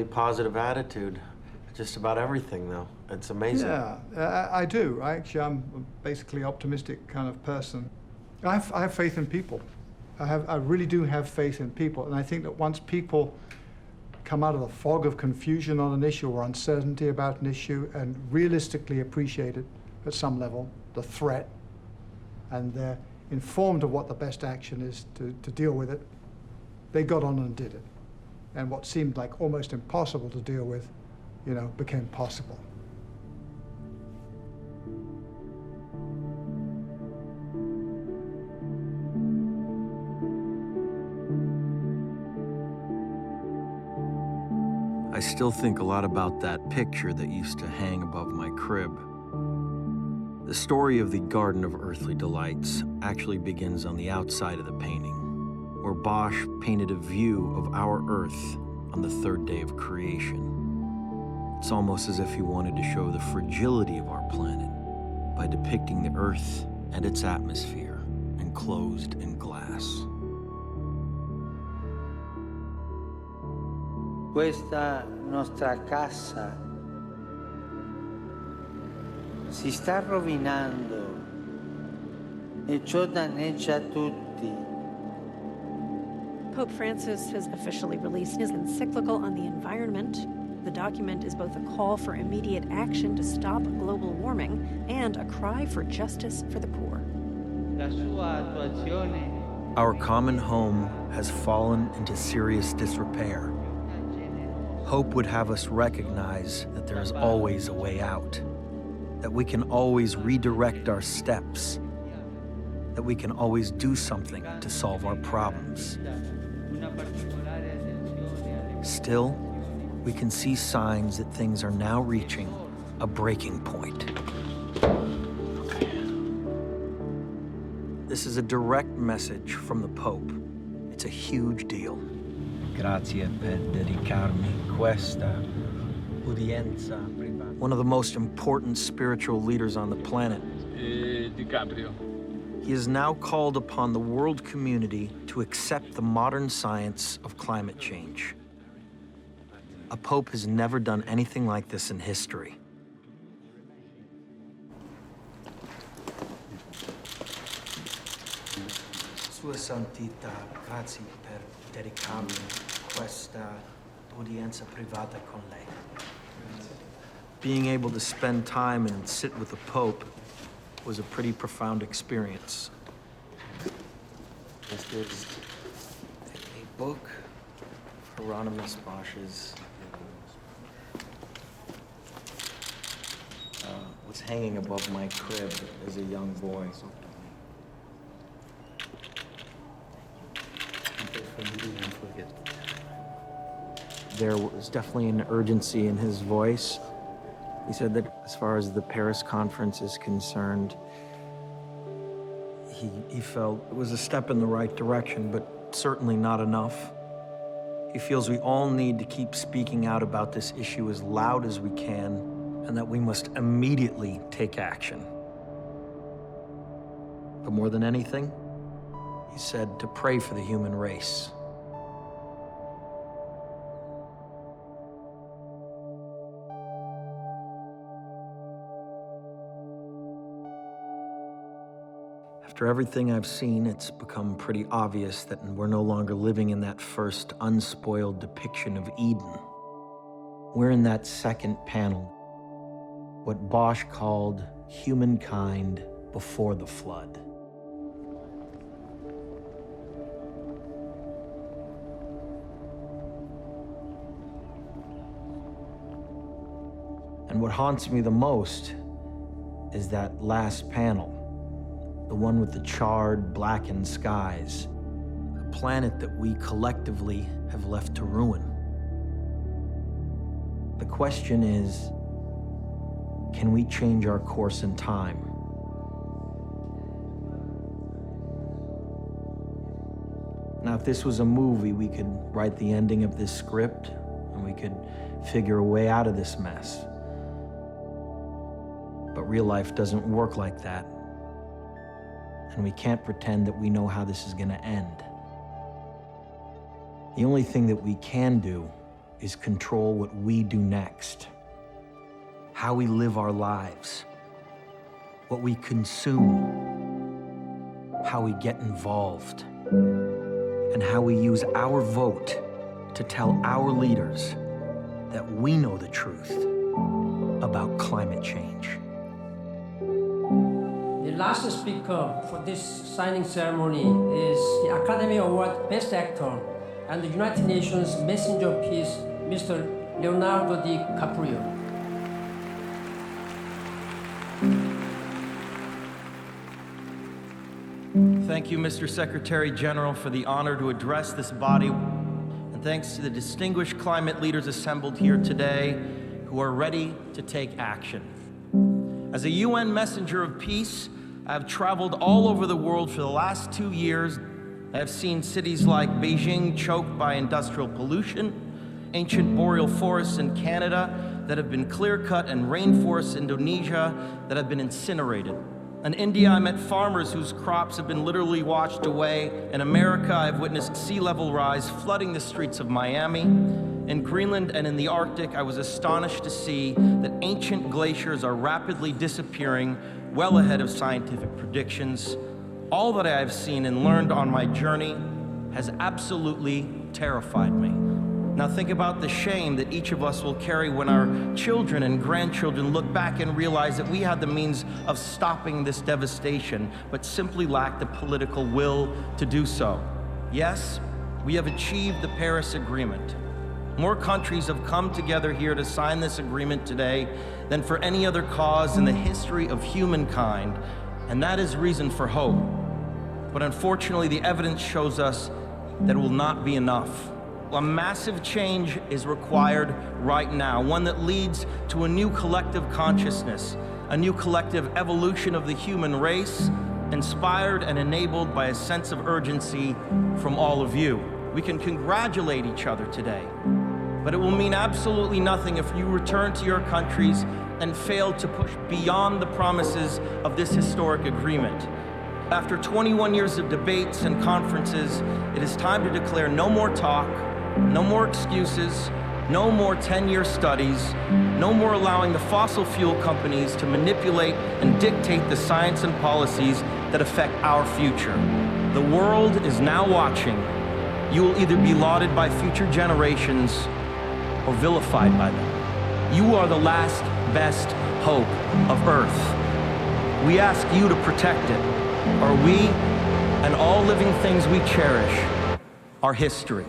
Positive attitude, just about everything, though. It's amazing. Yeah, I do. I'm basically optimistic kind of person. I have faith in people. I really do have faith in people, and I think that once people come out of the fog of confusion on an issue or uncertainty about an issue and realistically appreciate it at some level, the threat, and they're informed of what the best action is to deal with it, they got on and did it. And what seemed like almost impossible to deal with, became possible. I still think a lot about that picture that used to hang above my crib. The story of the Garden of Earthly Delights actually begins on the outside of the painting, where Bosch painted a view of our Earth on the third day of creation. It's almost as if he wanted to show the fragility of our planet by depicting the Earth and its atmosphere enclosed in glass. Questa nostra casa si sta rovinando e ciò danneggia tutti. Pope Francis has officially released his encyclical on the environment. The document is both a call for immediate action to stop global warming and a cry for justice for the poor. La sua attuazione Our common home has fallen into serious disrepair. Hope would have us recognize that there is always a way out, that we can always redirect our steps, that we can always do something to solve our problems. Still, we can see signs that things are now reaching a breaking point. This is a direct message from the Pope. It's a huge deal. Grazie per dedicarmi questa udienza privata. One of the most important spiritual leaders on the planet. DiCaprio. He has now called upon the world community to accept the modern science of climate change. A pope has never done anything like this in history. Sua Santità, grazie per dedicarmi questa udienza privata con lei. Being able to spend time and sit with the Pope was a pretty profound experience. This is a book, Hieronymus Bosch's, was hanging above my crib as a young boy. There was definitely an urgency in his voice. He said that as far as the Paris conference is concerned, he felt it was a step in the right direction, but certainly not enough. He feels we all need to keep speaking out about this issue as loud as we can, and that we must immediately take action. But more than anything, he said to pray for the human race. After everything I've seen, it's become pretty obvious that we're no longer living in that first unspoiled depiction of Eden. We're in that second panel, what Bosch called humankind before the flood. And what haunts me the most is that last panel, the one with the charred, blackened skies, a planet that we collectively have left to ruin. The question is, can we change our course in time? Now, if this was a movie, we could write the ending of this script and we could figure a way out of this mess. But real life doesn't work like that. And we can't pretend that we know how this is going to end. The only thing that we can do is control what we do next, how we live our lives, what we consume, how we get involved, and how we use our vote to tell our leaders that we know the truth about climate change. The last speaker for this signing ceremony is the Academy Award Best Actor and the United Nations Messenger of Peace, Mr. Leonardo DiCaprio. Thank you, Mr. Secretary General, for the honor to address this body, and thanks to the distinguished climate leaders assembled here today who are ready to take action. As a UN messenger of peace, I have traveled all over the world for the last 2 years. I have seen cities like Beijing choked by industrial pollution, ancient boreal forests in Canada that have been clear-cut, and rainforests in Indonesia that have been incinerated. In India, I met farmers whose crops have been literally washed away. In America, I've witnessed sea level rise flooding the streets of Miami. In Greenland and in the Arctic, I was astonished to see that ancient glaciers are rapidly disappearing, well ahead of scientific predictions. All that I have seen and learned on my journey has absolutely terrified me. Now think about the shame that each of us will carry when our children and grandchildren look back and realize that we had the means of stopping this devastation, but simply lacked the political will to do so. Yes, we have achieved the Paris Agreement. More countries have come together here to sign this agreement today than for any other cause in the history of humankind, and that is reason for hope. But unfortunately, the evidence shows us that it will not be enough. A massive change is required right now, one that leads to a new collective consciousness, a new collective evolution of the human race, inspired and enabled by a sense of urgency from all of you. We can congratulate each other today, but it will mean absolutely nothing if you return to your countries and fail to push beyond the promises of this historic agreement. After 21 years of debates and conferences, it is time to declare no more talk, no more excuses, no more 10-year studies, no more allowing the fossil fuel companies to manipulate and dictate the science and policies that affect our future. The world is now watching. You will either be lauded by future generations or vilified by them. You are the last best hope of Earth. We ask you to protect it, or we and all living things we cherish are history.